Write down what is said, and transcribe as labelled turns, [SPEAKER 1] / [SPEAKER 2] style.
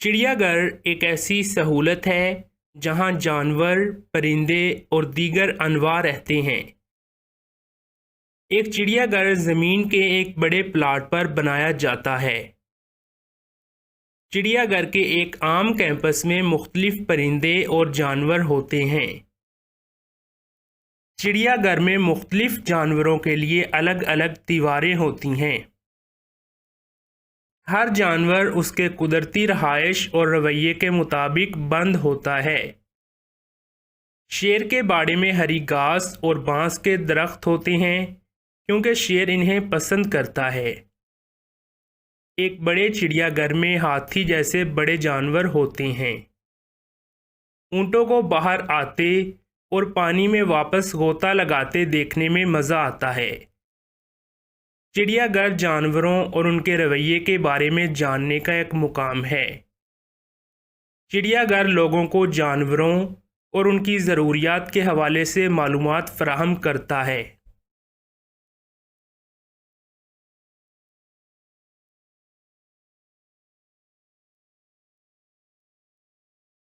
[SPEAKER 1] चिड़ियाघर एक ऐसी सहूलत है जहां जानवर, परिंदे और दीगर अनवा रहते हैं। एक चिड़ियाघर ज़मीन के एक बड़े प्लाट पर बनाया जाता है। चिड़ियाघर के एक आम कैंपस में मुख्तलिफ परिंदे और जानवर होते हैं। चिड़ियाघर में मुख्तलिफ जानवरों के लिए अलग अलग दीवारें होती हैं। हर जानवर उसके कुदरती रहायश और रवैये के मुताबिक बंद होता है। शेर के बाड़े में हरी घास और बांस के दरख्त होते हैं क्योंकि शेर इन्हें पसंद करता है। एक बड़े चिड़ियाघर में हाथी जैसे बड़े जानवर होते हैं। ऊँटों को बाहर आते और पानी में वापस गोता लगाते देखने में मज़ा आता है। चिड़ियाघर जानवरों और उनके रवैये के बारे में जानने का एक मुकाम है। चिड़ियाघर लोगों को जानवरों और उनकी ज़रूरियात के हवाले से मालूमात फ़राहम करता है।